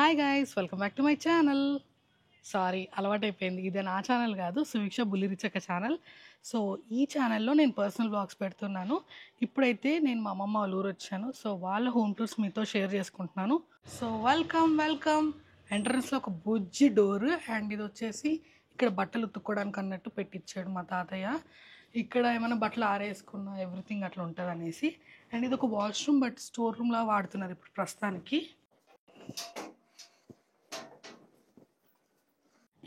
Hi guys, welcome back to my channel. Sorry, అలవాటైపోయింది. ఇది నా ఛానల్ కాదు, సువీక్ష బుల్లిరిచక్క ఛానల్. సో ఈ ఛానల్లో నేను పర్సనల్ బ్లాగ్స్ పెడుతున్నాను. ఇప్పుడైతే నేను మా అమ్మమ్మ వాళ్ళ ఊరు వచ్చాను. సో వాళ్ళ హోమ్ టూర్స్ మీతో షేర్ చేసుకుంటున్నాను. So welcome welcome. ఎంట్రన్స్లో ఒక బుజ్జి డోర్, అండ్ ఇది వచ్చేసి ఇక్కడ బట్టలు ఉతుక్కోవడానికి అన్నట్టు పెట్టించాడు మా తాతయ్య. ఇక్కడ ఏమైనా బట్టలు ఆరేసుకున్నా ఎవ్రీథింగ్ అట్లా ఉంటుంది అనేసి. అండ్ ఇది ఒక వాష్రూమ్, బట్ స్టోర్ రూమ్లా వాడుతున్నారు ఇప్పుడు ప్రస్తుతానికి.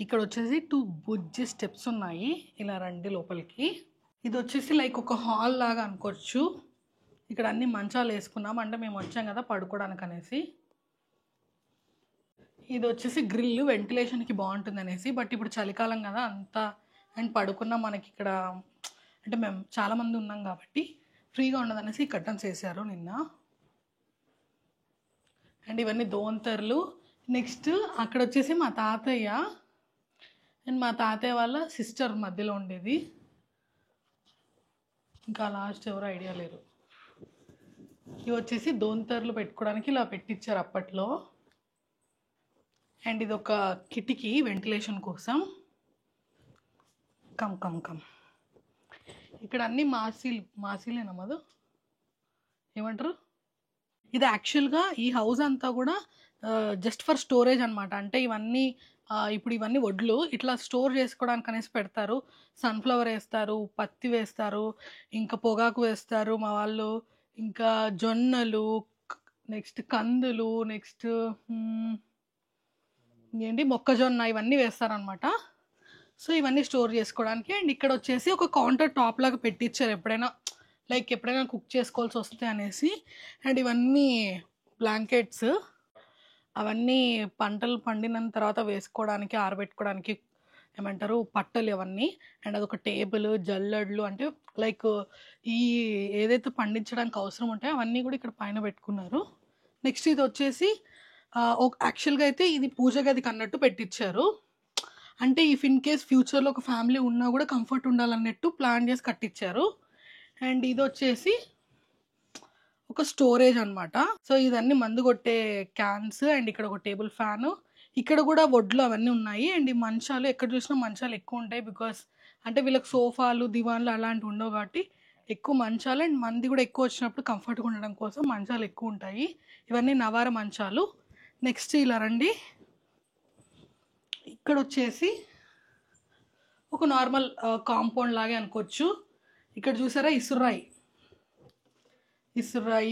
ఇక్కడ వచ్చేసి 2 బుజ్జి స్టెప్స్ ఉన్నాయి. ఇలా రండి లోపలికి. ఇది వచ్చేసి లైక్ ఒక హాల్ లాగా అనుకోవచ్చు. ఇక్కడ అన్ని మంచాలు వేసుకున్నాం, అంటే మేము వచ్చాం కదా పడుకోవడానికి అనేసి. ఇది వచ్చేసి గ్రిల్, వెంటిలేషన్కి బాగుంటుంది అనేసి. బట్ ఇప్పుడు చలికాలం కదా అంతా, అండ్ పడుకున్నాం మనకి ఇక్కడ, అంటే మేము చాలామంది ఉన్నాం కాబట్టి ఫ్రీగా ఉండదనేసి కర్టన్స్ వేసారు నిన్న. అండ్ ఇవన్నీ దోంతర్లు. నెక్స్ట్ అక్కడ వచ్చేసి మా తాతయ్య అండ్ మా తాతయ్య వాళ్ళ సిస్టర్ మధ్యలో ఉండేది. ఇంకా లాస్ట్ ఎవరు ఐడియా లేరు. ఇవి వచ్చేసి దోంతర్లు పెట్టుకోవడానికి ఇలా పెట్టించారు అప్పట్లో. అండ్ ఇది ఒక కిటికీ వెంటిలేషన్ కోసం. Come come come. ఇక్కడ అన్ని మాసీలేనా మధు, ఏమంటారు? ఇది యాక్చువల్గా ఈ హౌస్ అంతా కూడా జస్ట్ ఫర్ స్టోరేజ్ అనమాట. అంటే ఇవన్నీ ఇప్పుడు ఇవన్నీ వడ్లు ఇట్లా స్టోర్ చేసుకోవడానికి అనేసి పెడతారు. సన్ఫ్లవర్ వేస్తారు, పత్తి వేస్తారు, ఇంకా పొగాకు వేస్తారు మా వాళ్ళు, ఇంకా జొన్నలు, నెక్స్ట్ కందులు, నెక్స్ట్ ఏంటి మొక్కజొన్న, ఇవన్నీ వేస్తారనమాట. సో ఇవన్నీ స్టోర్ చేసుకోవడానికి. అండ్ ఇక్కడ వచ్చేసి ఒక కౌంటర్ టాప్ లాగా పెట్టించారు, ఎప్పుడైనా కుక్ చేసుకోవాల్సి వస్తే అనేసి. అండ్ ఇవన్నీ బ్లాంకెట్స్, అవన్నీ పంటలు పండిన తర్వాత వేసుకోవడానికి, ఆరబెట్టుకోవడానికి ఏమంటారు పట్టలు అవన్నీ. అండ్ అదొక టేబుల్, జల్లెడ్లు, అంటే లైక్ ఈ ఏదైతే పండించడానికి అవసరం ఉంటాయో అవన్నీ కూడా ఇక్కడ పైన పెట్టుకున్నారు. నెక్స్ట్ ఇది వచ్చేసి యాక్చువల్గా అయితే ఇది పూజ గదికి అన్నట్టు పెట్టించారు. అంటే ఇఫ్ ఇన్ కేస్ ఫ్యూచర్లో ఒక ఫ్యామిలీ ఉన్నా కూడా కంఫర్ట్ ఉండాలన్నట్టు ప్లాన్ చేసి కట్టించారు. అండ్ ఇది వచ్చేసి ఒక స్టోరేజ్ అనమాట. సో ఇదన్నీ మందు కొట్టే క్యాన్స్. అండ్ ఇక్కడ ఒక టేబుల్ ఫ్యాను, ఇక్కడ కూడా వడ్లు అవన్నీ ఉన్నాయి. అండ్ ఈ మంచాలు, ఎక్కడ చూసినా మంచాలు ఎక్కువ ఉంటాయి. బికాస్ అంటే వీళ్ళకి సోఫాలు, దివాన్లు అలాంటివి ఉండవు కాబట్టి ఎక్కువ మంచాలు. అండ్ మంది కూడా ఎక్కువ వచ్చినప్పుడు కంఫర్ట్గా ఉండడం కోసం మంచాలు ఎక్కువ ఉంటాయి. ఇవన్నీ నవార మంచాలు. నెక్స్ట్ ఇలా రండి. ఇక్కడ వచ్చేసి ఒక నార్మల్ కాంపౌండ్ లాగే అనుకోవచ్చు. ఇక్కడ చూసారా ఇసురాయి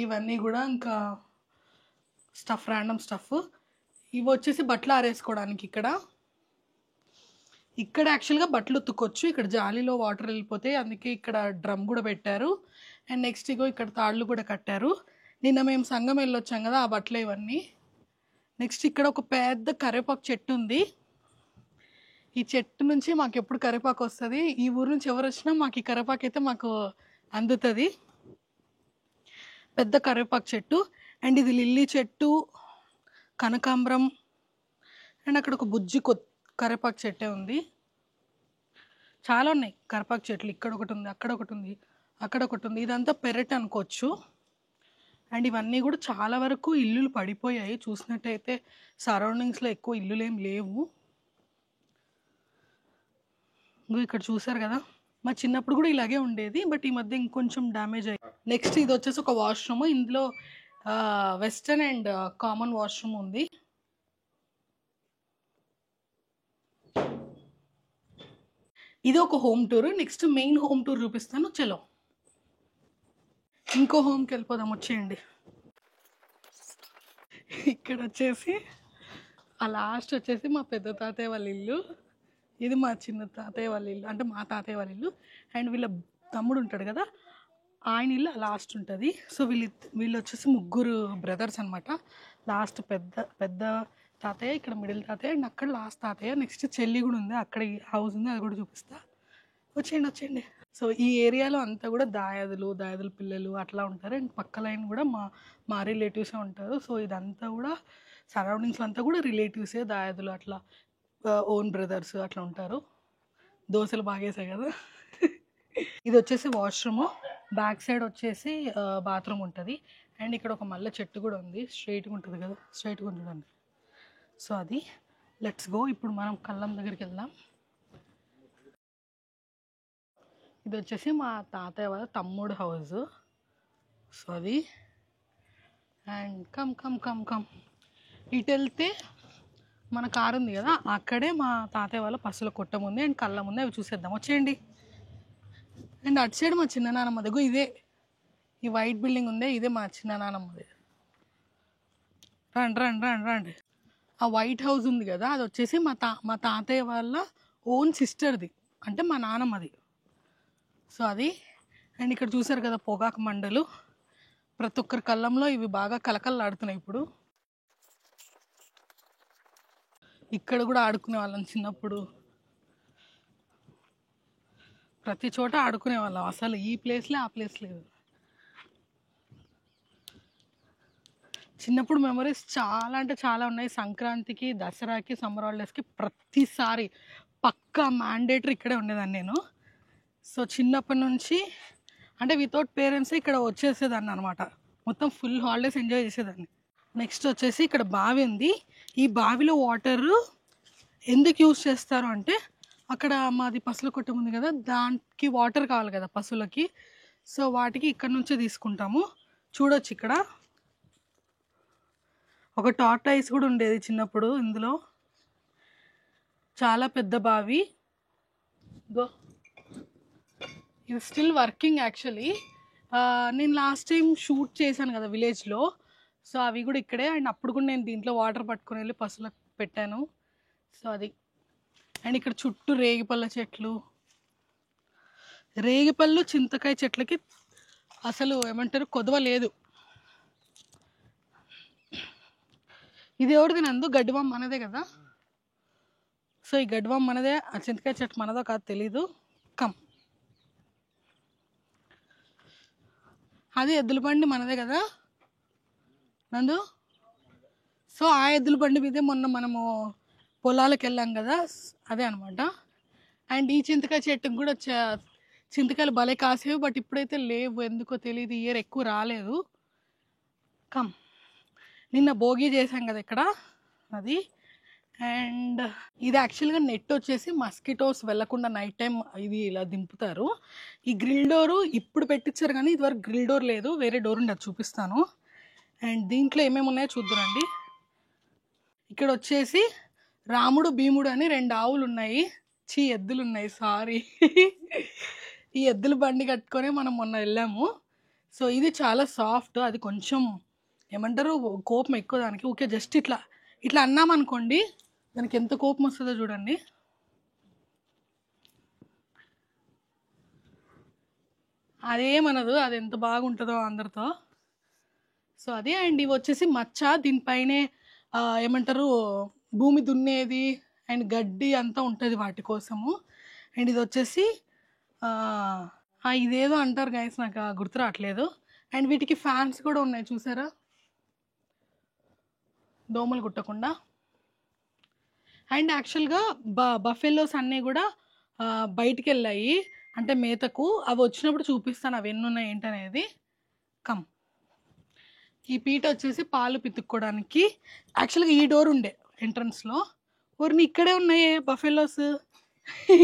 ఇవన్నీ కూడా ఇంకా స్టఫ్, ర్యాండమ్ స్టఫ్. ఇవి వచ్చేసి బట్టలు ఆరేసుకోవడానికి. ఇక్కడ యాక్చువల్గా బట్టలు ఉతుక్కోవచ్చు. ఇక్కడ జాలీలో వాటర్ వెళ్ళిపోతే అందుకే ఇక్కడ డ్రమ్ కూడా పెట్టారు. అండ్ నెక్స్ట్ ఇగో ఇక్కడ తాళ్ళు కూడా కట్టారు. నిన్న మేము సంఘం వెళ్ళొచ్చాం కదా, ఆ బట్టలు ఇవన్నీ. నెక్స్ట్ ఇక్కడ ఒక పెద్ద కరివేపాకు చెట్టు ఉంది. ఈ చెట్టు నుంచి మాకు ఎప్పుడు కరివేపాకు వస్తుంది. ఈ ఊరు నుంచి ఎవరు వచ్చినా మాకు ఈ కరివేపాకు అయితే మాకు అందుతుంది. పెద్ద కరివేపాకు చెట్టు. అండ్ ఇది లిల్లీ చెట్టు, కనకాంబరం. అండ్ అక్కడ ఒక బుజ్జి కరివేపాకు చెట్టే ఉంది. చాలా ఉన్నాయి కరివేపాకు చెట్లు. ఇక్కడ ఒకటి ఉంది, అక్కడ ఒకటి ఉంది, అక్కడ ఒకటి ఉంది. ఇదంతా పెరట్ అనుకోవచ్చు. అండ్ ఇవన్నీ కూడా చాలా వరకు ఇల్లులు పడిపోయాయి. చూసినట్టయితే సరౌండింగ్స్లో ఎక్కువ ఇల్లులు ఏం లేవు. ఇక్కడ చూసారు కదా, మా చిన్నప్పుడు కూడా ఇలాగే ఉండేది, బట్ ఈ మధ్య ఇంకొంచెం డ్యామేజ్ అయ్యింది. నెక్స్ట్ ఇది వచ్చేసి ఒక వాష్రూమ్. ఇందులో వెస్టర్న్ అండ్ కామన్ వాష్రూమ్ ఉంది. ఇది ఒక home tour. Next main home tour చూపిస్తాను, చలో. ఇంకో హోమ్కి వెళ్ళిపోదాం, వచ్చేయండి. ఇక్కడ వచ్చేసి ఆ లాస్ట్ వచ్చేసి మా పెద్ద తాతయ్య వాళ్ళ ఇల్లు. ఇది మా చిన్న తాతయ్య వాళ్ళ ఇల్లు, అంటే మా తాతయ్య వాళ్ళ ఇల్లు. అండ్ వీళ్ళ తమ్ముడు ఉంటాడు కదా, ఆయన ఇల్లు లాస్ట్ ఉంటుంది. సో వీళ్ళు వచ్చేసి 3 బ్రదర్స్ అనమాట. లాస్ట్ పెద్ద తాతయ్య, ఇక్కడ మిడిల్ తాతయ్య, అండ్ అక్కడ లాస్ట్ తాతయ్య. నెక్స్ట్ చెల్లి కూడా ఉంది, అక్కడ హౌస్ ఉంది, అది కూడా చూపిస్తా. వచ్చేయండి. సో ఈ ఏరియాలో అంతా కూడా దాయాదుల పిల్లలు అట్లా ఉంటారు. అండ్ పక్క లైన్ కూడా మా రిలేటివ్సే ఉంటారు. సో ఇదంతా కూడా సరౌండింగ్స్లో అంతా కూడా రిలేటివ్సే, దాయాదులు అట్లా ఓన్ బ్రదర్స్ అట్లా ఉంటారు. దోశలు బాగేసాయి కదా. ఇది వచ్చేసి వాష్రూమ్. బ్యాక్ సైడ్ వచ్చేసి బాత్రూమ్ ఉంటుంది. అండ్ ఇక్కడ ఒక మల్లె చెట్టు కూడా ఉంది, స్ట్రైట్గా ఉంటుంది కదా, స్ట్రైట్గా ఉంటుందండి. సో అది లెట్స్ గో. ఇప్పుడు మనం కళ్ళం దగ్గరికి వెళ్దాం. ఇది వచ్చేసి మా తాతయ్య వాళ్ళ తమ్ముడు హౌస్. సో అది and come come come come ఇటు వెళ్తే మన కారు ఉంది కదా, అక్కడే మా తాతయ్య వాళ్ళ పసుల కొట్టం ఉంది అండ్ కళ్ళం ఉంది. అవి చూసేద్దాం, వచ్చేయండి. అండ్ అటు సైడ్ మా చిన్ననాన్నమ్మ దగ్గర ఇదే ఈ వైట్ బిల్డింగ్ ఉందే, ఇదే మా చిన్ననాన్నమ్మది. రండి రండి రండి రండి. ఆ వైట్ హౌస్ ఉంది కదా, అది వచ్చేసి మా తాతయ్య వాళ్ళ ఓన్ సిస్టర్ది, అంటే మా నాన్నమ్మది. సో అది అండ్ ఇక్కడ చూసారు కదా పొగాకు మండలు, ప్రతి ఒక్కరి కళ్ళంలో ఇవి బాగా కలకలలాడుతున్నాయి. ఇప్పుడు ఇక్కడ కూడా ఆడుకునే వాళ్ళం చిన్నప్పుడు, ప్రతి చోట ఆడుకునే వాళ్ళం. అసలు ఈ ప్లేస్లే ఆ ప్లేస్ లేదు. చిన్నప్పుడు మెమరీస్ చాలా అంటే చాలా ఉన్నాయి. సంక్రాంతికి, దసరాకి, సమ్మర్ హాలిడేస్కి ప్రతిసారి పక్కా మ్యాండేటరీ ఇక్కడే ఉండేదాన్ని నేను. సో చిన్నప్పటి నుంచి అంటే వితౌట్ పేరెంట్స్ ఇక్కడ వచ్చేసేదాన్ని అనమాట. మొత్తం ఫుల్ హాలిడేస్ ఎంజాయ్ చేసేదాన్ని. నెక్స్ట్ వచ్చేసి ఇక్కడ బావి ఉంది. ఈ బావిలో వాటర్ ఎందుకు యూజ్ చేస్తారు అంటే, అక్కడ మాది పశువుల కొట్టం ఉంది కదా, దానికి వాటర్ కావాలి కదా పశువులకి. సో వాటికి ఇక్కడ నుంచే తీసుకుంటాము. చూడొచ్చు ఇక్కడ ఒక టార్టాయిస్ కూడా ఉండేది చిన్నప్పుడు ఇందులో. చాలా పెద్ద బావి. గో, ఇది స్టిల్ వర్కింగ్ యాక్చువల్లీ. నేను లాస్ట్ టైం షూట్ చేశాను కదా విలేజ్లో, సో అవి కూడా ఇక్కడే. అండ్ అప్పుడు కూడా నేను దీంట్లో వాటర్ పట్టుకుని వెళ్ళి పశువులకు పెట్టాను. సో అది అండ్ ఇక్కడ చుట్టూ రేగిపళ్ళ చెట్లు, రేగిపళ్ళు చింతకాయ చెట్లకి అసలు ఏమంటారు కొదవ లేదు. ఇది ఎవరిది నందు? గడ్డివాం మనదే కదా. సో ఈ గడ్డివాం మనదే, ఆ చింతకాయ చెట్టు మనదో కాదు తెలీదు. కమ్, అది ఎద్దుల బండి మనదే కదా నందు. సో ఆ ఎద్దుల బండి మీదే మొన్న మనము పొలాలకు వెళ్ళాం కదా, అదే అనమాట. అండ్ ఈ చింతకాయ చెట్టుకు కూడా చింతకాయలు భలే కాసేవి, బట్ ఇప్పుడైతే లేవు, ఎందుకో తెలియదు. ఇయర్ ఎక్కువ రాలేదు. కమ్, నిన్న భోగి చేసాం కదా ఇక్కడ, అది. అండ్ ఇది యాక్చువల్గా నెట్ వచ్చేసి మస్కిటోస్ వెళ్ళకుండా నైట్ టైం ఇది ఇలా దింపుతారు. ఈ గ్రిల్ డోరు ఇప్పుడు పెట్టించారు కానీ ఇదివరకు గ్రిల్ డోర్ లేదు, వేరే డోర్ ఉండి అది చూపిస్తాను. అండ్ దీంట్లో ఏమేమి ఉన్నాయో చూద్దురండి. ఇక్కడ వచ్చేసి రాముడు భీముడు అని 2 ఆవులు ఉన్నాయి. ఎద్దులు ఉన్నాయి, సారీ. ఈ ఎద్దుల బండి కట్టుకొని మనం మొన్న వెళ్ళాము. సో ఇది చాలా సాఫ్ట్, అది కొంచెం ఏమంటారు కోపం ఎక్కువ దానికి. ఓకే, జస్ట్ ఇట్లా ఇట్లా అన్నామనుకోండి దానికి ఎంత కోపం వస్తుందో చూడండి. అదేమనదు, అది ఎంత బాగుంటుందో అందరితో. సో అదే. అండ్ ఇవి వచ్చేసి మచ్చ, దీనిపైనే ఏమంటారు భూమి దున్నేది అండ్ గడ్డి అంతా ఉంటుంది వాటి కోసము. అండ్ ఇది వచ్చేసి ఇదేదో అంటారు గైస్, నాకు గుర్తు రావట్లేదు. అండ్ వీటికి ఫ్యాన్స్ కూడా ఉన్నాయి చూసారా, దోమలు కుట్టకుండా. అండ్ యాక్చువల్గా బఫెలోస్ అన్నీ కూడా బయటికి వెళ్ళాయి అంటే మేతకు. అవి వచ్చినప్పుడు చూపిస్తాను అవి ఎన్ని ఉన్నాయి ఏంటనేది. కమ్, ఈ పీట వచ్చేసి పాలు పితుక్కోవడానికి. యాక్చువల్గా ఈ డోర్ ఉండే ఎంట్రన్స్లో, ఊరిని ఇక్కడే ఉన్నాయి బఫెలోస్,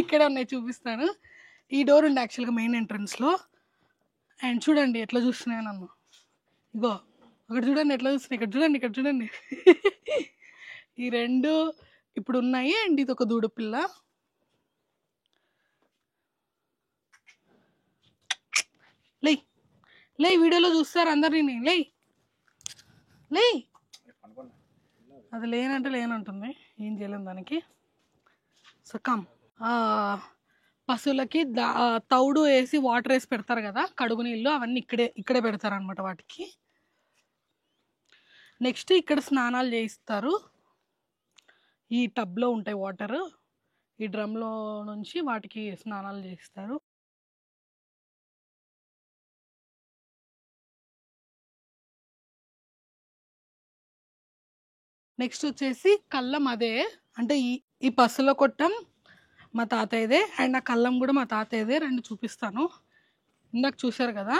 ఇక్కడే ఉన్నాయి చూపిస్తాను. ఈ డోర్ ఉండే యాక్చువల్గా మెయిన్ ఎంట్రన్స్లో. అండ్ చూడండి ఎట్లా చూస్తున్నాయి నన్ను. ఇగో అక్కడ చూడండి ఎట్లా చూస్తున్నాయి, ఇక్కడ చూడండి, ఇక్కడ చూడండి. ఈ 2 ఇప్పుడు ఉన్నాయి. అండ్ ఇది ఒక దూడ పిల్ల. లే లే, వీడియోలో చూస్తారు అందరినీ. లే లే, అది లేనంటే లేనంటుంది, ఏం చేయలేము దానికి. సో కమ్, పశువులకి తౌడు వేసి వాటర్ వేసి పెడతారు కదా, కడుగు నీళ్ళు, అవన్నీ ఇక్కడే పెడతారు అనమాట వాటికి. నెక్స్ట్ ఇక్కడ స్నానాలు చేయిస్తారు. ఈ టబ్లో ఉంటాయి వాటర్, ఈ డ్రమ్లో నుంచి వాటికి స్నానాలు చేయిస్తారు. నెక్స్ట్ వచ్చేసి కళ్ళం, అదే అంటే ఈ పసుల కొట్టం మా తాతయ్యదే అండ్ ఆ కళ్ళం కూడా మా తాతయ్యదే. 2 చూపిస్తాను. ఇందాక చూశారు కదా,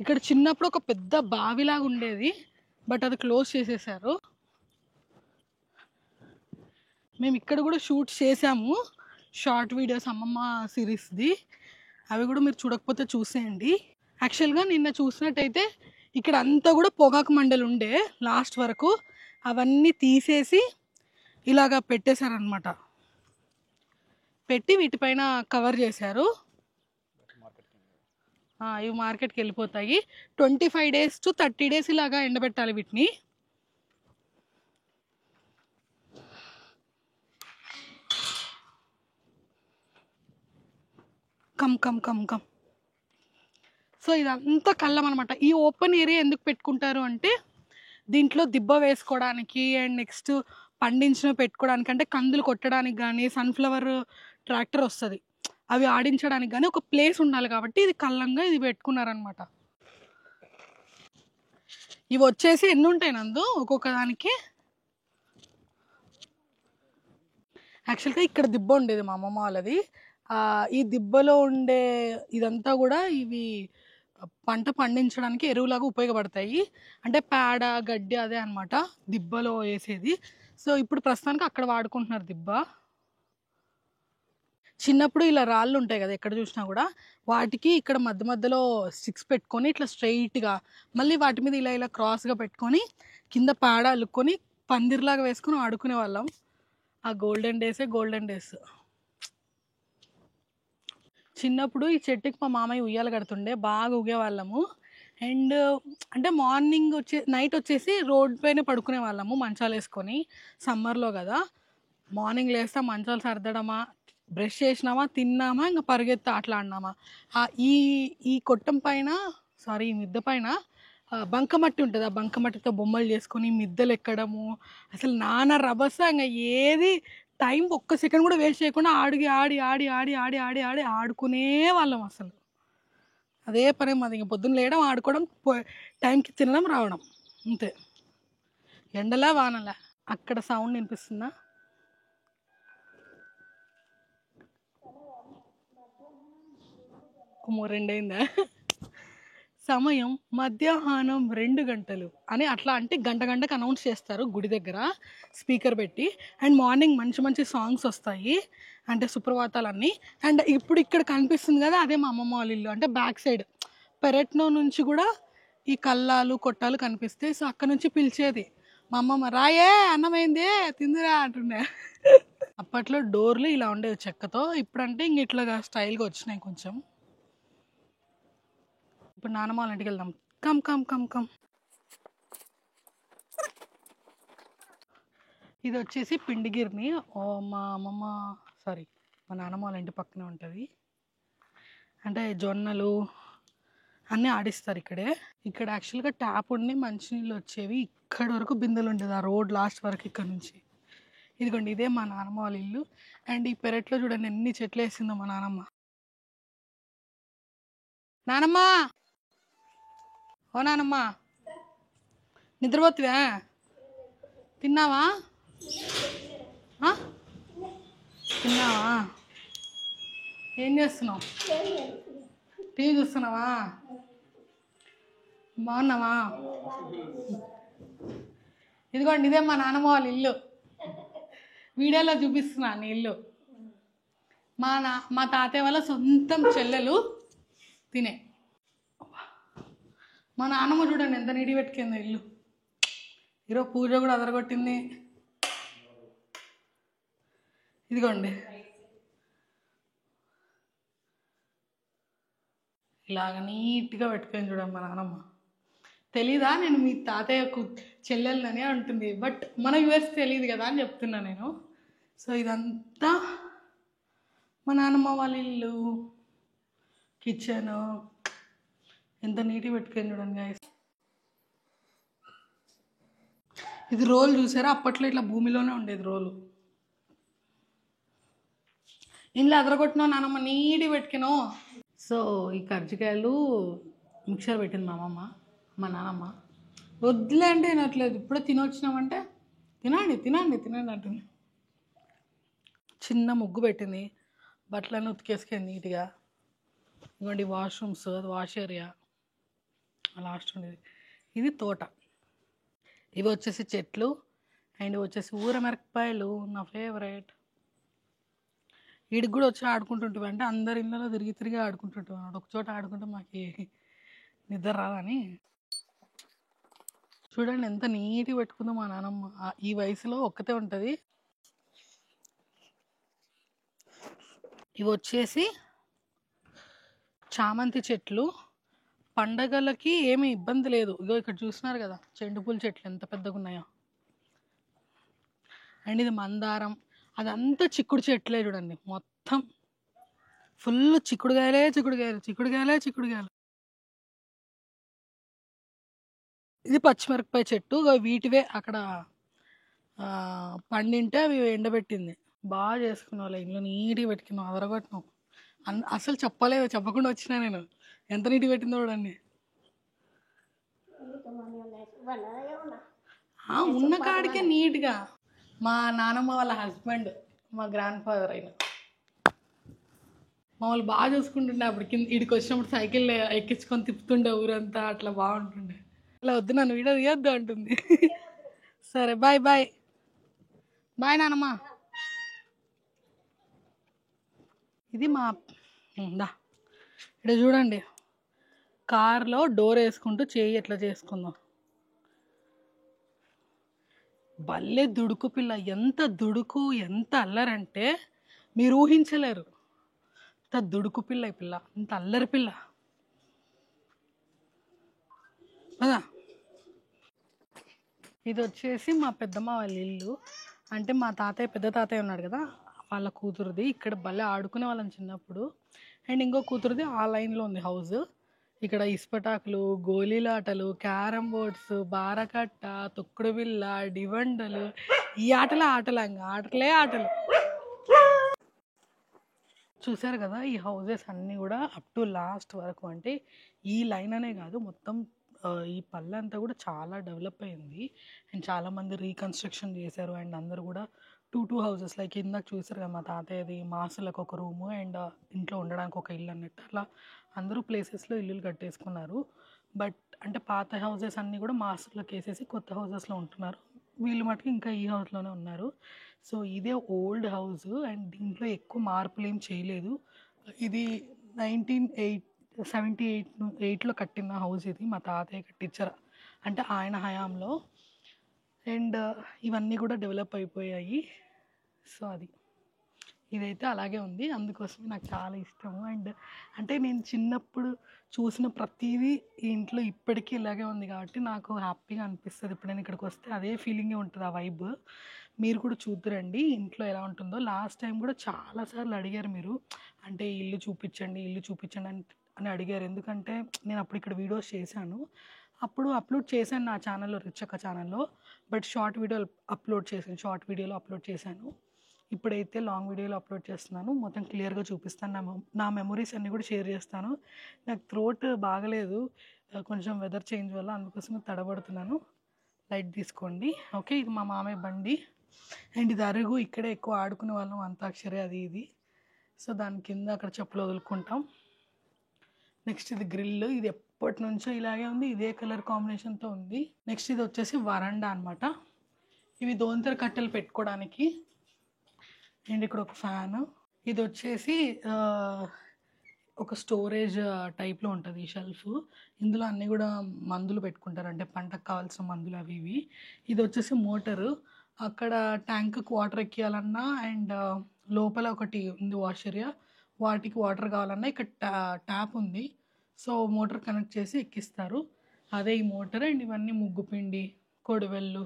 ఇక్కడ చిన్నప్పుడు ఒక పెద్ద బావిలాగా ఉండేది. బట్ అది క్లోజ్ చేసేసారు. మేము ఇక్కడ కూడా షూట్ చేసాము షార్ట్ వీడియోస్ అమ్మమ్మ సిరీస్ది, అవి కూడా మీరు చూడకపోతే చూసేయండి. యాక్చువల్గా నిన్న చూసినట్టయితే ఇక్కడ అంతా కూడా పొగాకు మండలు ఉండే లాస్ట్ వరకు, అవన్నీ తీసేసి ఇలాగా పెట్టేశారనమాట, పెట్టి వీటిపైన కవర్ చేశారు. ఇవి మార్కెట్కి వెళ్ళిపోతాయి. 25 days to 30 days ఇలాగా ఎండబెట్టాలి వీటిని. Come come come come. So ఇదంతా కళ్ళం అనమాట. ఈ ఓపెన్ ఏరియా ఎందుకు పెట్టుకుంటారు అంటే దీంట్లో దిబ్బ వేసుకోవడానికి అండ్ నెక్స్ట్ పండించిన పెట్టుకోవడానికి, అంటే కందులు కొట్టడానికి కానీ సన్ఫ్లవర్ ట్రాక్టర్ వస్తుంది అవి ఆడించడానికి కానీ ఒక ప్లేస్ ఉండాలి కాబట్టి ఇది కళ్ళంగా ఇది పెట్టుకున్నారనమాట. ఇవి వచ్చేసి ఎన్ని ఉంటాయి నందు ఒక్కొక్క దానికి? యాక్చువల్గా ఇక్కడ దిబ్బ ఉండేది మా అమ్మమ్మ వాళ్ళది. ఈ దిబ్బలో ఉండే ఇదంతా కూడా ఇవి పంట పండించడానికి ఎరువులాగా ఉపయోగపడతాయి. అంటే పేడ గడ్డి అదే అనమాట దిబ్బలో వేసేది. సో ఇప్పుడు ప్రస్తుతానికి అక్కడ వాడుకుంటున్నారు దిబ్బ. చిన్నప్పుడు ఇలా రాళ్ళు ఉంటాయి కదా ఎక్కడ చూసినా కూడా, వాటికి ఇక్కడ మధ్య మధ్యలో స్టిక్స్ పెట్టుకొని ఇట్లా స్ట్రైట్గా, మళ్ళీ వాటి మీద ఇలా ఇలా క్రాస్గా పెట్టుకొని కింద పేడ అల్లుకొని పందిర్లాగా వేసుకొని ఆడుకునే వాళ్ళం. ఆ గోల్డెన్ డేసే గోల్డెన్ డేస్. చిన్నప్పుడు ఈ చెట్టుకి మా మామయ్య ఉయ్యాలు కడుతుండే, బాగా ఊగేవాళ్ళము. అండ్ అంటే మార్నింగ్ నైట్ వచ్చేసి రోడ్ పైన పడుకునే వాళ్ళము మంచాలు వేసుకొని, సమ్మర్లో కదా. మార్నింగ్ లేస్తా మంచాలు సర్దడమా, బ్రష్ చేసినామా, తిన్నామా, ఇంకా పరిగెత్తి ఆటలాడినామా. ఈ ఈ కొట్టం పైన ఈ మిద్దె పైన బంకమట్టి ఉంటుంది, ఆ బంకమట్టితో బొమ్మలు చేసుకొని మిద్దెలు ఎక్కడము, అసలు నాన్న రభస. ఇంకా ఏది టైం ఒక్క సెకండ్ కూడా వేస్ట్ చేయకుండా ఆడి ఆడి ఆడి ఆడి ఆడి ఆడి ఆడి ఆడుకునే వాళ్ళం అసలు. అదే పని మాది, ఇంక పొద్దున్న లేయడం, ఆడుకోవడం, టైంకి తినడం, రావడం, అంతే. ఎండలా వానలా. అక్కడ సౌండ్ వినిపిస్తుందా? రెండైందా? సమయం మధ్యాహ్నం 2 గంటలు అని అట్లా అంటే గంటకు అనౌన్స్ చేస్తారు గుడి దగ్గర స్పీకర్ పెట్టి. అండ్ మార్నింగ్ మంచి మంచి సాంగ్స్ వస్తాయి, అంటే సుప్రభాతాలన్నీ. అండ్ ఇప్పుడు ఇక్కడ కనిపిస్తుంది కదా, అదే మా అమ్మమ్మ వాళ్ళ ఇల్లు. అంటే బ్యాక్ సైడ్ పెరట్నో నుంచి కూడా ఈ కల్లాలు కొట్టాలు కనిపిస్తాయి. సో అక్కడ నుంచి పిలిచేది మా అమ్మమ్మ, రాయే అన్నమైంది తిందిరా అంటుండే. అప్పట్లో డోర్లు ఇలా ఉండేవి చెక్కతో, ఇప్పుడంటే ఇంక ఇట్లాగా స్టైల్గా వచ్చినాయి కొంచెం. ఇప్పుడు నానమ్మ వాళ్ళ ఇంటికి వెళ్దాం. Come come come come. ఇది వచ్చేసి పిండిగిరిని. మా అమ్మమ్మ మా నానమ్మ వాళ్ళ ఇంటి పక్కనే ఉంటుంది. అంటే జొన్నలు అన్నీ ఆడిస్తారు ఇక్కడే. ఇక్కడ యాక్చువల్గా ట్యాప్ ఉండి మంచినీళ్ళు వచ్చేవి, ఇక్కడ వరకు బిందెలు ఉండేది, ఆ రోడ్ లాస్ట్ వరకు ఇక్కడ నుంచి. ఇదిగోండి ఇదే మా నానమ్మ వాళ్ళ ఇల్లు. అండ్ ఈ పెరట్లో చూడండి ఎన్ని చెట్లు వేసిందో మా నానమ్మ. నానమ్మ, ఓ నానమ్మ, నిద్రపోతువా? తిన్నావా? తిన్నావా? ఏం చేస్తున్నావు? టీవీ చూస్తున్నావా? బాగున్నావా? ఇదిగోండి ఇదే మా నాన్నమ్మ వాళ్ళ ఇల్లు, వీడియోలో చూపిస్తున్నాను ఇల్లు. మా తాతయ్య వాళ్ళ సొంతం చెల్లెలు తినే. మా నాన్నమ్మ చూడండి ఎంత నీటి పెట్టుకుందో ఇల్లు. ఈరోజు పూజ కూడా అదరగొట్టింది. ఇదిగోండి ఇలాగ నీట్గా పెట్టుకొని చూడండి మా నాన్నమ్మ. తెలీదా నేను మీ తాతయ్యకు చెల్లెలని అంటుంది, బట్ మన యూఎస్ తెలియదు కదా అని చెప్తున్నా నేను. సో ఇదంతా మా నాన్నమ్మ వాళ్ళ ఇల్లు, కిచెన్ ఎంత నీట్గా పెట్టుకొని చూడండి గైస్. ఇది రోల్ చూసారా? అప్పట్లో ఇట్లా భూమిలోనే ఉండేది రోలు. ఇంట్లో అదరగొట్టినా నానమ్మ నీట్గా పెట్టుకునో. సో ఈ కర్జికాయలు మిక్సర్ పెట్టింది మా అమ్మమ్మ. మా నానమ్మ వద్దులే అంటే తినట్లేదు. ఇప్పుడే తినొచ్చినామంటే తినండి తినండి తినండి అంటుంది. చిన్న ముగ్గు పెట్టింది, బట్టలన్నీ ఉతికేసుకుంది నీట్గా. ఇవ్వండి వాష్రూమ్స్, అది వాష్ ఏరియా లాస్ట్ ఉండేది. ఇది తోట. ఇవి వచ్చేసి చెట్లు అండ్ వచ్చేసి ఊరమిరపకాయలు నా ఫేవరెట్. వీడికి కూడా వచ్చి ఆడుకుంటుంటాం, అంటే అందరి ఇళ్ళలో తిరిగి తిరిగి ఆడుకుంటుంటాం అన్నమాట. ఒక చోట ఆడుకుంటే మాకు నిద్ర రాదని. చూడండి ఎంత నీట్గా పెట్టుకుందో మా నాన్నమ్మ. ఈ వయసులో ఒక్కతే ఉంటుంది. ఇవి వచ్చేసి చామంతి చెట్లు. పండగలకి ఏమీ ఇబ్బంది లేదు. ఇగో ఇక్కడ చూస్తున్నారు కదా చెండు పూల చెట్లు ఎంత పెద్దగా ఉన్నాయో. అండ్ ఇది మందారం. అదంతా చిక్కుడు చెట్లే చూడండి, మొత్తం ఫుల్ చిక్కుడుగాయలే చిక్కుడుగాయలు చిక్కుడుగాయలే చిక్కుడుగాయలు. ఇది పచ్చిమిరపకాయ చెట్టు. వీటివే అక్కడ పండింటే అవి ఎండబెట్టింది. బాగా చేసుకున్నావు వాళ్ళ ఇంట్లో, నీట్గా పెట్టుకున్నావు, అదరగొట్టినావు. అసలు చెప్పకుండా వచ్చినా నేను. ఎంత నీట్గా పెట్టిందో చూడండి. ఉన్న కాడికే నీట్గా. మా నాన్నమ్మ వాళ్ళ హస్బెండ్ మా గ్రాండ్ ఫాదర్ అయిన మమ్మల్ని బాగా చూసుకుంటుండే. అప్పుడు ఇడికి వచ్చినప్పుడు సైకిల్ ఎక్కించుకొని తిప్పుతుండే ఊరంతా, అట్లా బాగుంటుండే. అలా వద్దు నన్ను వీడియో తీయొద్దు అంటుంది. సరే బాయ్ బాయ్ బాయ్ నానమ్మ. ఇది మా ఇక్కడ చూడండి, కార్లో డోర్ వేసుకుంటూ చేయి ఎట్లా చేసుకుందాం. భలే దుడుకు పిల్ల, ఎంత దుడుకు ఎంత అల్లరంటే మీరు ఊహించలేరు. అంత దుడుకు పిల్ల ఈ పిల్ల, అంత అల్లరి పిల్ల కదా. ఇది వచ్చేసి మా పెద్దమ్మ వాళ్ళ ఇల్లు. అంటే మా తాతయ్య, పెద్ద తాతయ్య ఉన్నాడు కదా, వాళ్ళ కూతురుది. ఇక్కడ భలే ఆడుకునే వాళ్ళని చిన్నప్పుడు. అండ్ ఇంకో కూతురుది ఆ లైన్లో ఉంది హౌస్. ఇక్కడ ఇస్పటాకులు, గోళీలాటలు, క్యారమ్ బోర్డ్స్, బారకట్ట, తొక్కుడు బిళ్ళ, డివండలు, ఈ ఆటలే ఇంకా ఆటలు. చూసారు కదా ఈ హౌజెస్ అన్నీ కూడా అప్ టు లాస్ట్ వరకు. అంటే ఈ లైన్ అనే కాదు, మొత్తం ఈ పల్లె అంతా కూడా చాలా డెవలప్ అయింది. అండ్ చాలామంది రీకన్స్ట్రక్షన్ చేశారు. అండ్ అందరూ కూడా టూ హౌసెస్, లైక్ ఇందాక చూసారు కదా మా తాతయ్యది, మాసులకు ఒక రూము అండ్ ఇంట్లో ఉండడానికి ఒక ఇల్లు అన్నట్టు, అట్లా అందరూ ప్లేసెస్లో ఇల్లులు కట్టేసుకున్నారు. బట్ అంటే పాత హౌసెస్ అన్నీ కూడా మాసులకు వేసేసి కొత్త హౌసెస్లో ఉంటున్నారు. వీళ్ళు మటుకు ఇంకా ఈ హౌస్లోనే ఉన్నారు. సో ఇదే ఓల్డ్ హౌస్ అండ్ దీంట్లో ఎక్కువ మార్పులు ఏం చేయలేదు. ఇది 1978లో కట్టిన హౌస్. ఇది మా తాతయ్య కట్టించారు, అంటే ఆయన హయాంలో. అండ్ ఇవన్నీ కూడా డెవలప్ అయిపోయాయి. సో ఇదైతే అలాగే ఉంది. అందుకోసమే నాకు చాలా ఇష్టము. అండ్ అంటే నేను చిన్నప్పుడు చూసిన ప్రతిదీ ఈ ఇంట్లో ఇప్పటికీ ఇలాగే ఉంది కాబట్టి నాకు హ్యాపీగా అనిపిస్తుంది. ఇప్పుడు నేను ఇక్కడికి వస్తే అదే ఫీలింగే ఉంటుంది, ఆ వైబ్. మీరు కూడా చూద్దురండి ఇంట్లో ఎలా ఉంటుందో. లాస్ట్ టైం కూడా చాలాసార్లు అడిగారు మీరు, అంటే ఇల్లు చూపించండి అని అడిగారు. ఎందుకంటే నేను అప్పుడు ఇక్కడ వీడియోస్ చేశాను, అప్పుడు అప్లోడ్ చేశాను నా ఛానల్లో, రిచక్క ఛానల్లో. బట్ షార్ట్ వీడియోలో అప్లోడ్ చేశాను. ఇప్పుడైతే లాంగ్ వీడియోలో అప్లోడ్ చేస్తున్నాను. మొత్తం క్లియర్గా చూపిస్తాను. నా మెమొరీస్ అన్నీ కూడా షేర్ చేస్తాను. నాకు థ్రోట్ బాగలేదు కొంచెం వెదర్ చేంజ్ వల్ల, అందుకోసమే తడబడుతున్నాను. లైట్ తీసుకోండి ఓకే. ఇది మా మామయ్య బండి. అండ్ ఇది అరుగు, ఇక్కడే ఎక్కువ ఆడుకునే వాళ్ళం, అంతాక్షరి అది ఇది. సో దాని కింద అక్కడ చెప్పులు వదులుకుంటాం. నెక్స్ట్ ఇది గ్రిల్. ఇది ఎప్పటి నుంచో ఇలాగే ఉంది, ఇదే కలర్ కాంబినేషన్తో ఉంది. నెక్స్ట్ ఇది వచ్చేసి వరండా అనమాట. ఇవి దోంతర కట్టెలు పెట్టుకోవడానికి. అండ్ ఇక్కడ ఒక ఫ్యాను. ఇది వచ్చేసి ఒక స్టోరేజ్ టైప్లో ఉంటుంది ఈ షెల్ఫ్. ఇందులో అన్నీ కూడా మందులు పెట్టుకుంటారు, అంటే పంటకు కావాల్సిన మందులు అవి ఇవి. ఇది వచ్చేసి మోటరు. అక్కడ ట్యాంక్కి వాటర్ ఎక్కియాలన్నా అండ్ లోపల ఒకటి ఉంది వాష్ ఏరియా, వాటికి వాటర్ కావాలన్నా ఇక్కడ ట్యాప్ ఉంది. సో మోటార్ కనెక్ట్ చేసి ఎక్కిస్తారు, అదే ఈ మోటార్. అండ్ ఇవన్నీ ముగ్గుపిండి, కొడివెళ్ళు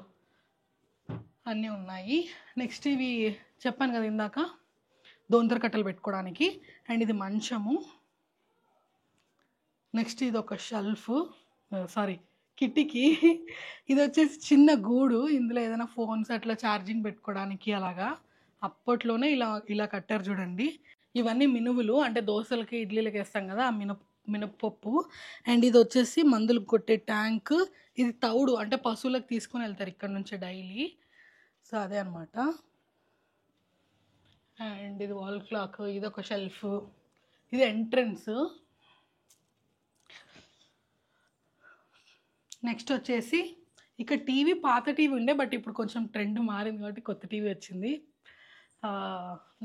అన్నీ ఉన్నాయి. నెక్స్ట్ ఇవి చెప్పాను కదా ఇందాక, దోంతర కట్టెలు పెట్టుకోవడానికి. అండ్ ఇది మంచము. నెక్స్ట్ ఇది ఒక షెల్ఫ్, కిటికీ. ఇది వచ్చేసి చిన్న గూడు, ఇందులో ఏదైనా ఫోన్స్ అట్లా ఛార్జింగ్ పెట్టుకోవడానికి అలాగా. అప్పట్లోనే ఇలా కట్టారు చూడండి. ఇవన్నీ మినువులు, అంటే దోశలకి ఇడ్లీలకి వేస్తాం కదా, ఆ మినప్పప్పు. అండ్ ఇది వచ్చేసి మందులు కొట్టే ట్యాంక్. ఇది తౌడు, అంటే పశువులకు తీసుకొని వెళ్తారు ఇక్కడ నుంచి డైలీ. సో అదే అనమాట. అండ్ ఇది వాల్ క్లాక్. ఇది ఒక షెల్ఫ్. ఇది ఎంట్రన్స్. నెక్స్ట్ వచ్చేసి ఇక్కడ టీవీ పాత టీవీ ఉండే, బట్ ఇప్పుడు కొంచెం ట్రెండ్ మారింది కాబట్టి కొత్త టీవీ వచ్చింది.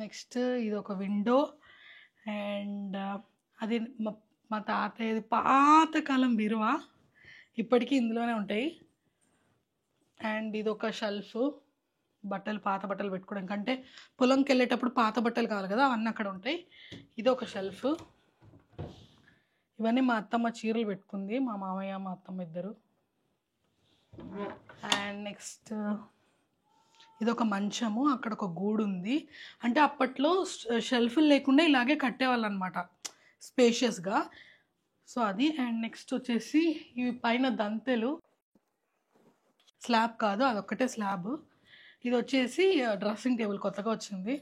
నెక్స్ట్ ఇది ఒక విండో, అండ్ అది మా తాతయ్యది పాతకాలం బీరువా, ఇప్పటికీ ఇందులోనే ఉంటాయి. అండ్ ఇది ఒక షెల్ఫ్, బట్టలు పాత బట్టలు పెట్టుకోవడం కంటే పొలంకి వెళ్ళేటప్పుడు పాత బట్టలు కావాలి కదా, అవన్నీ అక్కడ ఉంటాయి. ఇది ఒక షెల్ఫ్. ఇవన్నీ మా అత్తమ్మ చీరలు పెట్టుకుంది, మా మామయ్య మా అత్తమ్మ ఇద్దరు. అండ్ నెక్స్ట్ ఇది ఒక మంచము, అక్కడ ఒక గూడు ఉంది. అంటే అప్పట్లో షెల్ఫ్లు లేకుండా ఇలాగే కట్టేవాళ్ళు అనమాట, స్పేషియస్గా. సో అది. అండ్ నెక్స్ట్ వచ్చేసి ఇవి పైన దంతెలు, స్లాబ్ కాదు అదొక్కటే స్లాబ్. ఇది వచ్చేసి డ్రెస్సింగ్ టేబుల్ కొత్తగా వచ్చింది.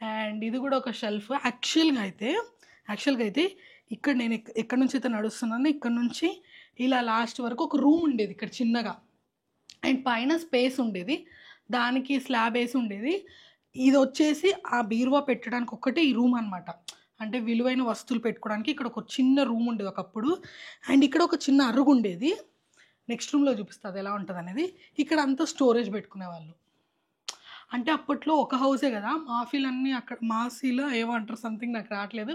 అండ్ ఇది కూడా ఒక షెల్ఫ్. యాక్చువల్గా అయితే ఇక్కడ నేను ఎక్కడి నుంచి అయితే నడుస్తున్నాను, ఇక్కడ నుంచి ఇలా లాస్ట్ వరకు ఒక రూమ్ ఉండేది ఇక్కడ చిన్నగా, అండ్ పైన స్పేస్ ఉండేది, దానికి స్లాబ్ వేసి ఉండేది. ఇది వచ్చేసి ఆ బీరువా పెట్టడానికి ఒక్కటే ఈ రూమ్ అనమాట. అంటే విలువైన వస్తువులు పెట్టుకోవడానికి ఇక్కడ ఒక చిన్న రూమ్ ఉండేది ఒకప్పుడు. అండ్ ఇక్కడ ఒక చిన్న అరుగు ఉండేది. నెక్స్ట్ రూమ్లో చూపిస్తుంది ఎలా ఉంటుంది అనేది. ఇక్కడ అంతా స్టోరేజ్ పెట్టుకునేవాళ్ళు. అంటే అప్పట్లో ఒక హౌసే కదా, మాఫీలన్నీ అక్కడ, మాసీలో ఏమో అంటారు సంథింగ్, నాకు రావట్లేదు.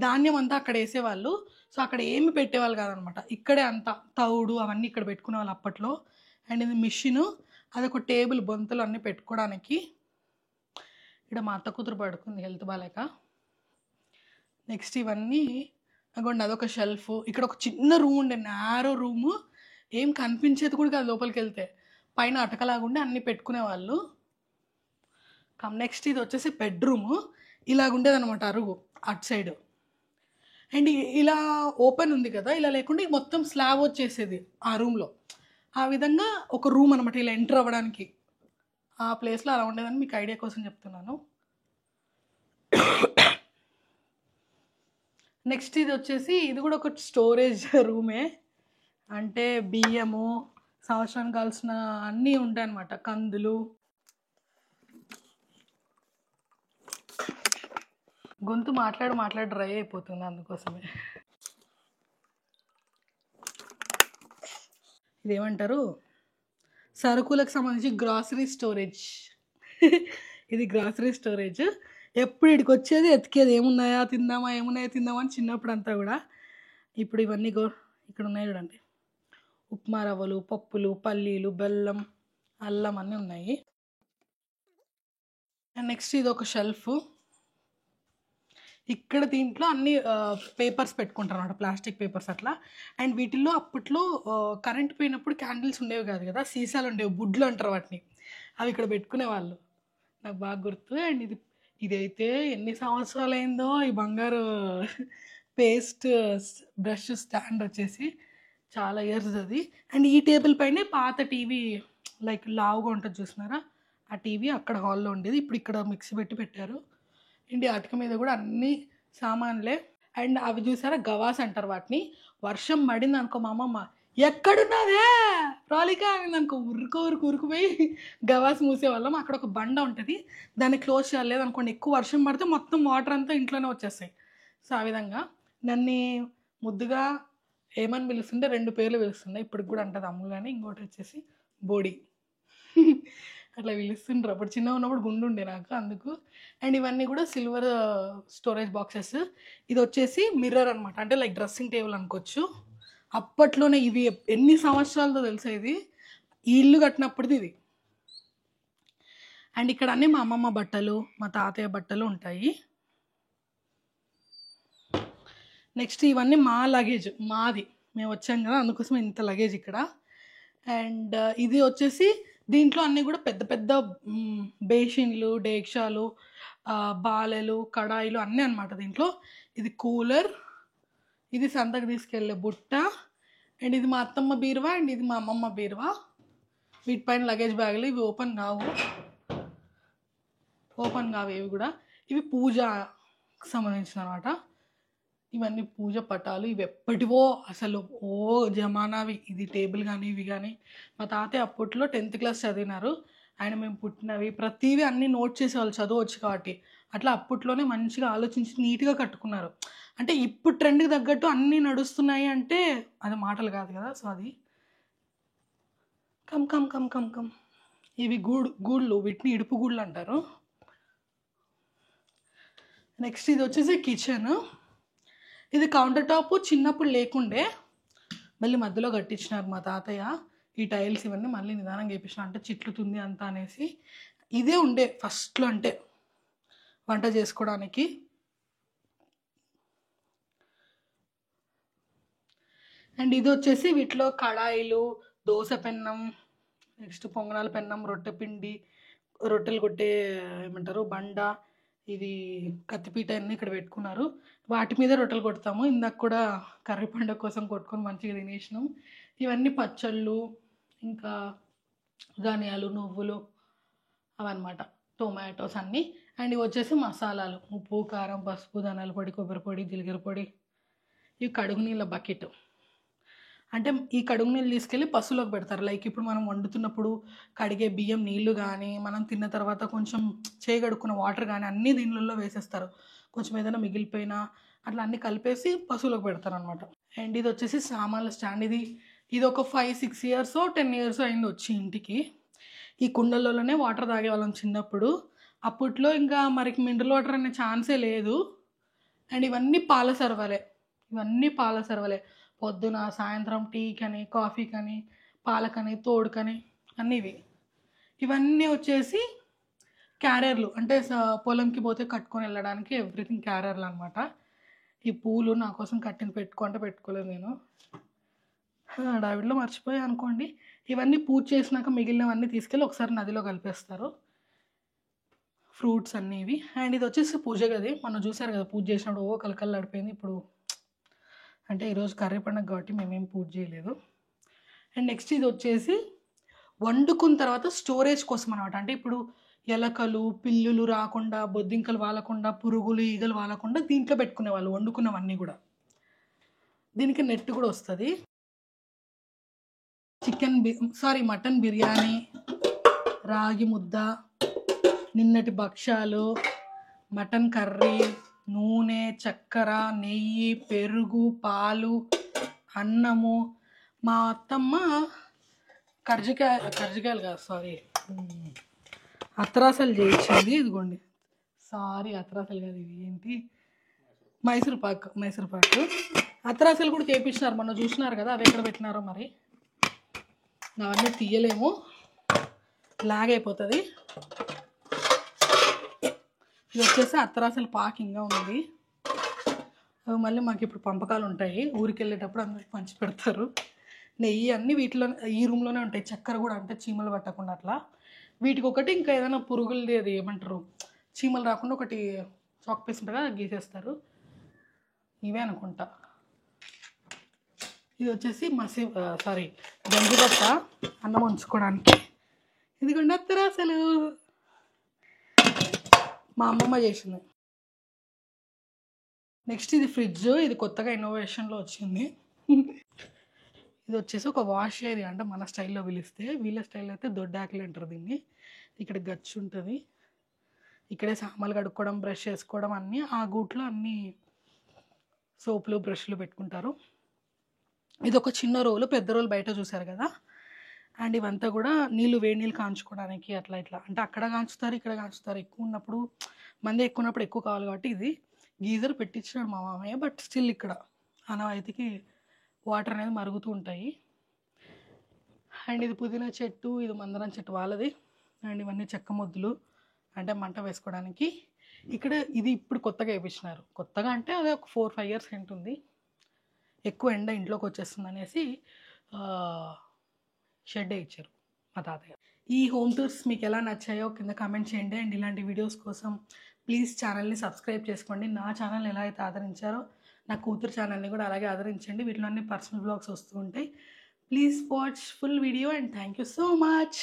ధాన్యం అంతా అక్కడ వేసేవాళ్ళు. సో అక్కడ ఏమి పెట్టేవాళ్ళు కాదనమాట, ఇక్కడే అంతా తౌడు అవన్నీ ఇక్కడ పెట్టుకునేవాళ్ళు అప్పట్లో. అండ్ ఇది మిషను, అదొక టేబుల్, బొంతలు అన్నీ పెట్టుకోవడానికి. ఇక్కడ మా అత్త కూతురు పడుకుంది హెల్త్ బాగాలేక. నెక్స్ట్ ఇవన్నీ అగోండి, అదొక షెల్ఫ్. ఇక్కడ ఒక చిన్న రూమ్ ఉండే, నారో రూము, ఏం కనిపించేది కూడా కాదు లోపలికి వెళ్తే, పైన అటకలాగుండి అన్నీ పెట్టుకునేవాళ్ళు. నెక్స్ట్ ఇది వచ్చేసి బెడ్రూము, ఇలాగుండేది అనమాట అరుగు అటు సైడ్. అండ్ ఇలా ఓపెన్ ఉంది కదా, ఇలా లేకుండా మొత్తం స్లాబ్ వచ్చేసేది ఆ రూమ్లో. ఆ విధంగా ఒక రూమ్ అనమాట, ఇలా ఎంటర్ అవ్వడానికి. ఆ ప్లేస్లో అలా ఉండేదని మీకు ఐడియా కోసం చెప్తున్నాను. నెక్స్ట్ ఇది వచ్చేసి, ఇది కూడా ఒక స్టోరేజ్ రూమే. అంటే బియ్యము, సంవత్సరానికి కావాల్సిన అన్నీ ఉంటాయి అన్నమాట, కందులు. గొంతు మాట్లాడి డ్రై అయిపోతుంది, అందుకోసమే. ఇదేమంటారు, సరుకులకు సంబంధించి గ్రాసరీ స్టోరేజ్. ఇది గ్రాసరీ స్టోరేజ్. ఎప్పుడు ఇక్కడికి వచ్చేది ఎతికేది, ఏమున్నాయా తిందామా అని చిన్నప్పుడు అంతా కూడా. ఇప్పుడు ఇవన్నీ ఇక్కడ ఉన్నాయి చూడండి, ఉప్మా రవ్వలు, పప్పులు, పల్లీలు, బెల్లం, అల్లం అన్నీ ఉన్నాయి. అండ్ నెక్స్ట్ ఇది ఒక షెల్ఫ్. ఇక్కడ దీంట్లో అన్ని పేపర్స్ పెట్టుకుంటారు అన్నమాట, ప్లాస్టిక్ పేపర్స్ అట్లా. అండ్ వీటిల్లో అప్పట్లో కరెంట్ పోయినప్పుడు క్యాండిల్స్ ఉండేవి కాదు కదా, సీసాలు ఉండేవి, బుడ్లు అంటారు వాటిని, అవి ఇక్కడ పెట్టుకునేవాళ్ళు, నాకు బాగా గుర్తు. అండ్ ఇదైతే ఎన్ని సంవత్సరాలు అయిందో, ఈ బంగారు పేస్ట్ బ్రష్ స్టాండ్ వచ్చేసి చాలా ఇయర్స్ అది. అండ్ ఈ టేబుల్ పైనే పాత టీవీ, లైక్ లావుగా ఉంటుంది చూస్తున్నారా, ఆ టీవీ అక్కడ హాల్లో ఉండేది, ఇప్పుడు ఇక్కడ మిక్సీ పెట్టి పెట్టారు. ఇంటి అటక మీద కూడా అన్ని సామాన్లే. అండ్ అవి చూసారా, గవాస్ అంటారు వాటిని. వర్షం పడింది అనుకో, మా అమ్మమ్మ ఎక్కడున్నదే ప్రాలిక అయింది అనుకో, ఉరుకుపోయి గవాస్ మూసేవాళ్ళం. అక్కడ ఒక బండ ఉంటుంది, దాన్ని క్లోజ్ చేయలేదు అనుకోండి, ఎక్కువ వర్షం పడితే మొత్తం వాటర్ అంతా ఇంట్లోనే వచ్చేస్తాయి. సో ఆ విధంగా నన్ను ముద్దుగా ఏమని పిలుస్తుంటే 2 పేర్లు పిలుస్తుండే, ఇప్పటికి కూడా అంటది అమ్ములు అని, ఇంకోటి వచ్చేసి బోడి. అట్లా పిలుస్తుండ్రు. అప్పుడు చిన్నగా ఉన్నప్పుడు గుండు ఉండే నాకు, అందుకు. అండ్ ఇవన్నీ కూడా సిల్వర్ స్టోరేజ్ బాక్సెస్. ఇది వచ్చేసి మిర్రర్ అనమాట, అంటే లైక్ డ్రెస్సింగ్ టేబుల్ అనుకోవచ్చు. అప్పట్లోనే ఇవి ఎన్ని సంవత్సరాలతో తెలుసా, ఇది ఈ ఇల్లు కట్టినప్పుడుది ఇది. అండ్ ఇక్కడ అన్నీ మా అమ్మమ్మ బట్టలు, మా తాతయ్య బట్టలు ఉంటాయి. నెక్స్ట్ ఇవన్నీ మా లగేజ్, మాది, మేము వచ్చాం కదా అందుకోసం ఇంత లగేజ్ ఇక్కడ. అండ్ ఇది వచ్చేసి దీంట్లో అన్నీ కూడా పెద్ద పెద్ద బేషన్లు, డేక్షాలు, బాలెలు, కడాయిలు అన్నీ అనమాట దీంట్లో. ఇది కూలర్, ఇది సంతకు తీసుకెళ్ళే బుట్ట, అండ్ ఇది మా అత్తమ్మ బీరువా, అండ్ ఇది మా అమ్మమ్మ బీరువా. వీటిపైన లగేజ్ బ్యాగులు, ఇవి ఓపెన్ కావు ఇవి కూడా. ఇవి పూజకు సంబంధించిన అనమాట. ఇవన్నీ పూజ పటాలు, ఇవి ఎప్పటివో అసలు, ఓ జమానావి. ఇది టేబుల్ కానీ ఇవి కానీ. మా తాతయ్య అప్పట్లో 10th క్లాస్ చదివినారు. ఆయన మేము పుట్టినవి ప్రతివి అన్నీ నోట్ చేసేవాళ్ళు, చదవచ్చు కాబట్టి. అట్లా అప్పట్లోనే మంచిగా ఆలోచించి నీట్గా కట్టుకున్నారు. అంటే ఇప్పుడు ట్రెండ్కి తగ్గట్టు అన్నీ నడుస్తున్నాయి అంటే అది మాటలు కాదు కదా. సో అది. Come come come come come. ఇవి గూళ్ళు, వీటిని ఇడుపు గూళ్ళు అంటారు. నెక్స్ట్ ఇది వచ్చేసి కిచెన్. ఇది కౌంటర్ టాప్ చిన్నప్పుడు లేకుండే, మళ్ళీ మధ్యలో కట్టించినారు మా తాతయ్య. ఈ టైల్స్ ఇవన్నీ మళ్ళీ నిదానంగా వేయించినారు, అంటే చిట్లుతుంది అంతా అనేసి. ఇదే ఉండే ఫస్ట్లో, అంటే వంట చేసుకోవడానికి. అండ్ ఇది వచ్చేసి వీటిలో కడాయిలు, దోశ పెన్నం, నెక్స్ట్ పొంగనాల పెన్నం, రొట్టె పిండి, రొట్టెలు కొట్టే ఏమంటారు బండ, ఇది కత్తిపీట అన్నీ ఇక్కడ పెట్టుకున్నారు. వాటి మీద రొట్టెలు కొడతాము. ఇందాక కూడా కర్రీ పండుగ కోసం కొట్టుకొని మంచిగా తినేసినాం. ఇవన్నీ పచ్చళ్ళు, ఇంకా ధనియాలు, నువ్వులు అవన్నమాట, టొమాటోస్ అన్నీ. అండ్ ఇవి వచ్చేసి మసాలాలు, ఉప్పు, కారం, పసుపు, ధనియాల పొడి, కొబ్బరి పొడి, జీలకర్ర పొడి. ఇవి కడుగు నీళ్ళ బకెట్, అంటే ఈ కడుగు నీళ్ళు తీసుకెళ్ళి పశువులకు పెడతారు. లైక్ ఇప్పుడు మనం వండుతున్నప్పుడు కడిగే బియ్యం నీళ్ళు కానీ, మనం తిన్న తర్వాత కొంచెం చేయగడుక్కున్న వాటర్ కానీ అన్నీ దీనిలో వేసేస్తారు. కొంచెం ఏదైనా మిగిలిపోయినా అట్లా అన్నీ కలిపేసి పశువులకు పెడతారు అనమాట. అండ్ ఇది వచ్చేసి సామాన్ల స్టాండ్. ఇది ఒక 5-6 years 10 years అయింది వచ్చి ఇంటికి. ఈ కుండలలోనే వాటర్ తాగేవాళ్ళం చిన్నప్పుడు. అప్పట్లో ఇంకా మనకి మినరల్ వాటర్ అనే ఛాన్సే లేదు. అండ్ ఇవన్నీ పాల సర్వలే, పొద్దున సాయంత్రం టీ కానీ, కాఫీ కానీ, పాలకని, తోడుకని అన్నీ ఇవన్నీ వచ్చేసి క్యారియర్లు, అంటే పొలంకి పోతే కట్టుకొని వెళ్ళడానికి ఎవ్రీథింగ్ క్యారియర్లు అనమాట. ఈ పూలు నా కోసం పెట్టుకుంటే పెట్టుకోలేదు నేను, డావిడ్లో మర్చిపోయా అనుకోండి. ఇవన్నీ పూజ చేసినాక మిగిలినవన్నీ తీసుకెళ్ళి ఒకసారి నదిలో కలిపేస్తారు, ఫ్రూట్స్ అన్నీ ఇవి. అండ్ ఇది వచ్చేసి పూజ గది. మనం చూసారు కదా పూజ చేసినప్పుడు కలకల్లా ఆడిపోయింది. ఇప్పుడు అంటే ఈరోజు కర్రీ పండుగ కాబట్టి మేమేం పూజ చేయలేదు. అండ్ నెక్స్ట్ ఇది వచ్చేసి వండుకున్న తర్వాత స్టోరేజ్ కోసం అనమాట. అంటే ఇప్పుడు ఎలకలు, పిల్లులు రాకుండా, బొద్దింకలు వాలకుండా, పురుగులు, ఈగలు వాలకుండా దీంట్లో పెట్టుకునే వాళ్ళు వండుకున్నవన్నీ కూడా. దీనికి నెట్ కూడా వస్తుంది. మటన్ బిర్యానీ, రాగి ముద్ద, నిన్నటి భక్ష్యాలు, మటన్ కర్రీ, నూనె, చక్కెర, నెయ్యి, పెరుగు, పాలు, అన్నము. మా అత్తమ్మ కర్జికాయలు కాదు, అత్రాసలు చేయించింది. ఇదిగోండి, అత్రాసలు కాదు, ఇవి ఏంటి, మైసూర్ పాక్. అత్రాసలు కూడా చేయించినారు, మొన్న చూసినారు కదా, అవి ఎక్కడ పెట్టినారో మరి. అవన్నీ తీయలేము, లాగ్ అయిపోతుంది. ఇది వచ్చేసి అత్తరాసలు పాకింగ్గా ఉంది. అవి మళ్ళీ మాకు ఇప్పుడు పంపకాలు ఉంటాయి, ఊరికి వెళ్ళేటప్పుడు అందరికి పంచి పెడతారు. నెయ్యి అన్నీ వీటిలో, ఈ రూమ్లోనే ఉంటాయి. చక్కెర కూడా, అంటే చీమలు పట్టకుండా అట్లా. వీటికి ఒకటి ఇంకా ఏదైనా పురుగులది, అది ఏమంటారు, చీమలు రాకుండా ఒకటి చాక్ పీస్ ఉంటుంది కదా, గీసేస్తారు. ఇవే అనుకుంటా. ఇది వచ్చేసి గంజిబట్ట, అన్నం ఉంచుకోవడానికి. ఇదిగోండి అత్తరాసలు, మా అమ్మమ్మ చేసింది. నెక్స్ట్ ఇది ఫ్రిడ్జ్. ఇది కొత్తగా ఇన్నోవేషన్లో వచ్చింది. ఇది వచ్చేసి ఒక వాష్ ఏరియా, అంటే మన స్టైల్లో పిలిస్తే, వీళ్ళ స్టైల్లో అయితే దొడ్డాకలి అంటారు దీన్ని. ఇక్కడ గచ్చు ఉంటుంది, ఇక్కడే సామాన్లు కడుక్కోవడం, బ్రష్ చేసుకోవడం అన్నీ. ఆ గూట్లో అన్నీ సోపులు, బ్రష్లు పెట్టుకుంటారు. ఇది ఒక చిన్న రోలు, పెద్ద రోలు బయట చూసారు కదా. అండ్ ఇవంతా కూడా వేడి నీళ్ళు కాంచుకోవడానికి అట్లా ఇట్లా, అంటే అక్కడ కాంచుతారు, ఇక్కడ కాంచుతారు. ఎక్కువ ఉన్నప్పుడు, మంది ఎక్కువ ఉన్నప్పుడు ఎక్కువ కావాలి కాబట్టి ఇది గీజర్ పెట్టించాడు మా మామయ్య. బట్ స్టిల్ ఇక్కడ అనవాయితీకి వాటర్ అనేది మరుగుతూ ఉంటాయి. అండ్ ఇది పుదీనా చెట్టు, ఇది మందారం చెట్టు వాళ్ళది. అండ్ ఇవన్నీ చెక్క మొద్దులు, అంటే మంట వేసుకోవడానికి. ఇక్కడ ఇది ఇప్పుడు కొత్తగా వేయించినారు. కొత్తగా అంటే అదే ఒక 4-5 years ఉంటుంది. ఎక్కువ ఎండ ఇంట్లోకి వచ్చేస్తుంది అనేసి షెడ్ ఇచ్చారు మా తాతయ్య. ఈ హోమ్ టూర్స్ మీకు ఎలా నచ్చాయో కింద కామెంట్ చేయండి. అండ్ ఇలాంటి వీడియోస్ కోసం ప్లీజ్ ఛానల్ని సబ్స్క్రైబ్ చేసుకోండి. నా ఛానల్ ఎలా అయితే ఆదరించారో నా కూతురు ఛానల్ని కూడా అలాగే ఆదరించండి. వీటిలో అన్ని పర్సనల్ బ్లాగ్స్ వస్తూ ఉంటాయి. Please watch full video and thank you so much.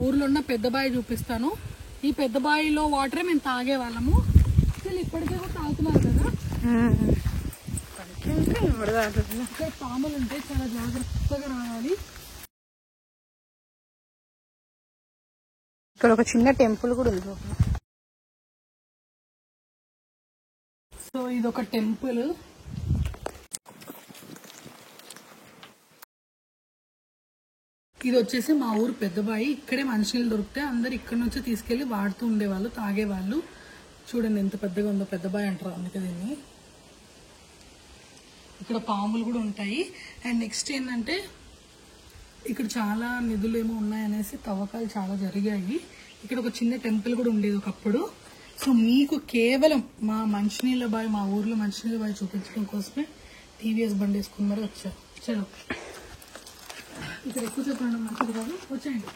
ఊర్లో ఉన్న పెద్ద బావి చూపిస్తాను. ఈ పెద్ద బావిలో వాటరే మేము తాగేవాళ్ళము. అసలు ఇప్పటికే కూడా తాగుతున్నారు కదా. పాములు ఉంటాయి, చాలా జాగ్రత్తగా రావాలి. ఇక్కడ ఒక చిన్న టెంపుల్ కూడా ఉంది లోపల. సో ఇది ఒక టెంపుల్. ఇది వచ్చేసి మా ఊరు పెద్దబాయి. ఇక్కడే మంచినీళ్ళు దొరికితే అందరు ఇక్కడ నుంచి తీసుకెళ్లి వాడుతూ ఉండేవాళ్ళు, తాగేవాళ్ళు. చూడండి ఎంత పెద్దగా ఉందో, పెద్దబాయి అంటారు అందుకే దీన్ని. ఇక్కడ పాములు కూడా ఉంటాయి. అండ్ నెక్స్ట్ ఏంటంటే ఇక్కడ చాలా నిధులు ఏమో ఉన్నాయనేసి తవ్వకాలు చాలా జరిగాయి. ఇక్కడ ఒక చిన్న టెంపుల్ కూడా ఉండేది ఒకప్పుడు. సో మీకు కేవలం మా మంచినీళ్ళ బావి, మా ఊర్లో మంచినీళ్ళ బావి చూపించడం కోసమే టీవీఎస్ బండి వేసుకుని మరి వచ్చారు. చలో ఇక్కడ ఎక్కువ చెప్పండి, మంచిది కాదు, వచ్చేయండి.